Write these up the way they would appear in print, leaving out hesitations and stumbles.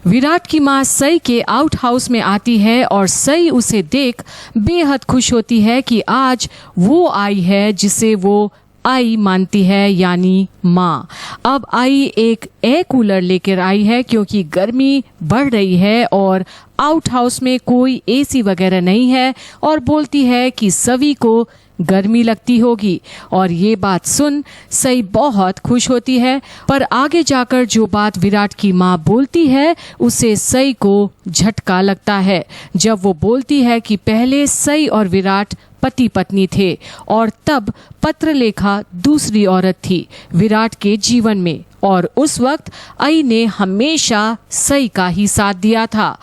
विराट की माँ सई के आउट हाउस में आती है और सई उसे देख बेहद खुश होती है कि आज वो आई है जिसे वो आई मानती है, यानी माँ। अब आई एक एयर कूलर लेकर आई है क्योंकि गर्मी बढ़ रही है और आउट हाउस में कोई एसी वगैरह नहीं है और बोलती है कि सभी को गर्मी लगती होगी। और ये बात सुन सई बहुत खुश होती है, पर आगे जाकर जो बात विराट की माँ बोलती है उसे सई को झटका लगता है, जब वो बोलती है कि पहले सई और विराट पति पत्नी थे और तब पत्रलेखा दूसरी औरत थी विराट के जीवन में और उस वक्त आई ने हमेशा सई का ही साथ दिया था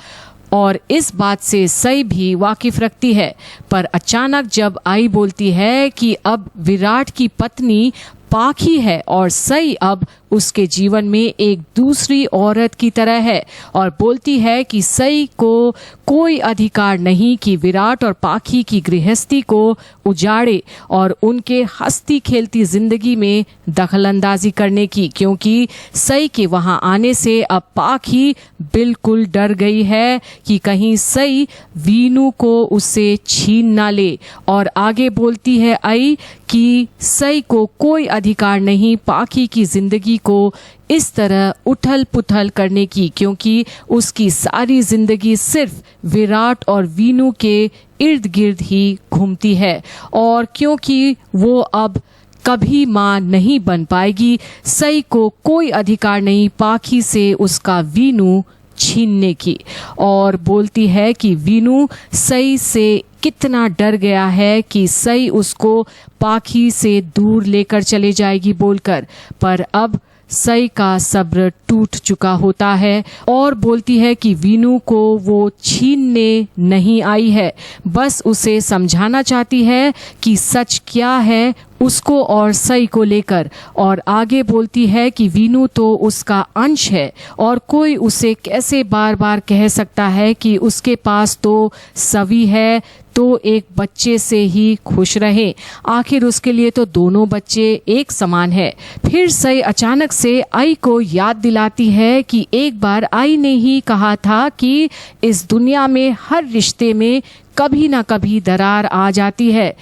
और इस बात से सई भी वाकिफ रखती है। पर अचानक जब आई बोलती है कि अब विराट की पत्नी पाखी है और सई अब उसके जीवन में एक दूसरी औरत की तरह है और बोलती है कि सई को कोई अधिकार नहीं कि विराट और पाखी की गृहस्थी को उजाड़े और उनके हंसती खेलती जिंदगी में दखलंदाजी करने की, क्योंकि सई के वहां आने से अब पाखी बिल्कुल डर गई है कि कहीं सई वीनू को उससे छीन ना ले। और आगे बोलती है आई कि सई को कोई अधिकार नहीं पाखी की जिंदगी को इस तरह उथल पुथल करने की, क्योंकि उसकी सारी जिंदगी सिर्फ विराट और वीनू के इर्द गिर्द ही घूमती है और क्योंकि वो अब कभी माँ नहीं बन पाएगी, सई को कोई अधिकार नहीं पाखी से उसका वीनू छीनने की। और बोलती है कि वीनू सई से कितना डर गया है कि सई उसको पाखी से दूर लेकर चले जाएगी बोलकर, पर अब सई का सब्र टूट चुका होता है और बोलती है कि वीनू को वो छीनने नहीं आई है, बस उसे समझाना चाहती है कि सच क्या है उसको और सई को लेकर। और आगे बोलती है कि वीनू तो उसका अंश है और कोई उसे कैसे बार बार कह सकता है कि उसके पास तो सवी है तो एक बच्चे से ही खुश रहे, आखिर उसके लिए तो दोनों बच्चे एक समान है। फिर सई अचानक से आई को याद दिलाती है कि एक बार आई ने ही कहा था कि इस दुनिया में हर रिश्ते में कभी ना कभी दरार आ जाती है,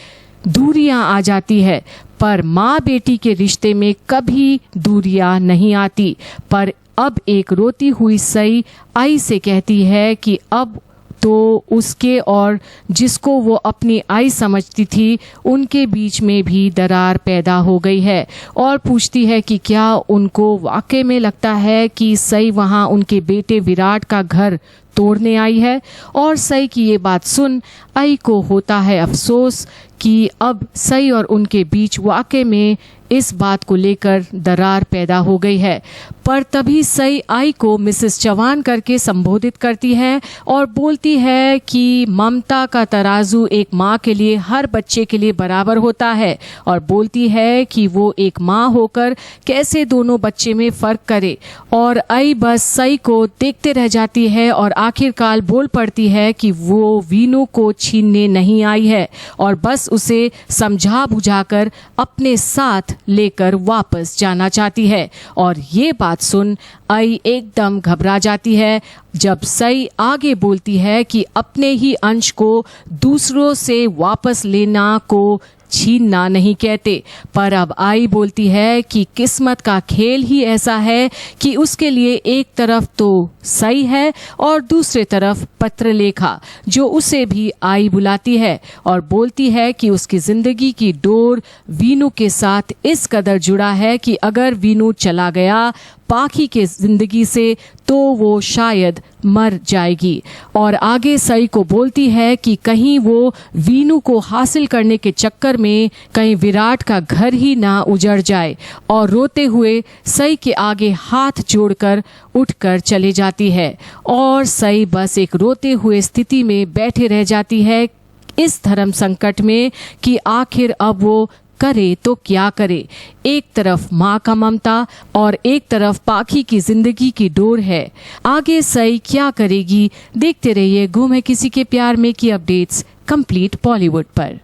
दूरियां आ जाती है, पर माँ बेटी के रिश्ते में कभी दूरियां नहीं आती। पर अब एक रोती हुई सई आई से कहती है कि अब तो उसके और जिसको वो अपनी आई समझती थी उनके बीच में भी दरार पैदा हो गई है और पूछती है कि क्या उनको वाकई में लगता है कि सई वहाँ उनके बेटे विराट का घर तोड़ने आई है। और सई की ये बात सुन आई को होता है अफसोस कि अब सई और उनके बीच वाकई में इस बात को लेकर दरार पैदा हो गई है। पर तभी सई आई को मिसेस चौहान करके संबोधित करती है और बोलती है कि ममता का तराजू एक माँ के लिए हर बच्चे के लिए बराबर होता है और बोलती है कि वो एक माँ होकर कैसे दोनों बच्चे में फर्क करे। और आई बस सई को देखते रह जाती है और आखिरकार बोल पड़ती है कि वो वीनू को छीनने नहीं आई है और बस उसे समझा बुझाकर अपने साथ लेकर वापस जाना चाहती है। और ये बात सुन आई एकदम घबरा जाती है जब सई आगे बोलती है कि अपने ही अंश को दूसरों से वापस लेना को छीनना नहीं कहते, पर अब आई बोलती है कि किस्मत का खेल ही ऐसा है कि उसके लिए एक तरफ तो सई है और दूसरे तरफ पत्रलेखा जो उसे भी आई बुलाती है और बोलती है कि उसकी जिंदगी की डोर वीनू के साथ इस कदर जुड़ा है कि अगर वीनू चला गया पाखी के जिंदगी से तो वो शायद मर जाएगी। और आगे सई को बोलती है कि कहीं वो वीनू को हासिल करने के चक्कर में कहीं विराट का घर ही ना उजड़ जाए। और रोते हुए सई के आगे हाथ जोड़कर उठकर चले जाती है और सई बस एक रोते हुए स्थिति में बैठे रह जाती है इस धर्म संकट में कि आखिर अब वो करे तो क्या करे। एक तरफ माँ का ममता और एक तरफ पाखी की जिंदगी की डोर है, आगे सई क्या करेगी। देखते रहिए गुम है किसी के प्यार में की अपडेट्स कंप्लीट बॉलीवुड पर।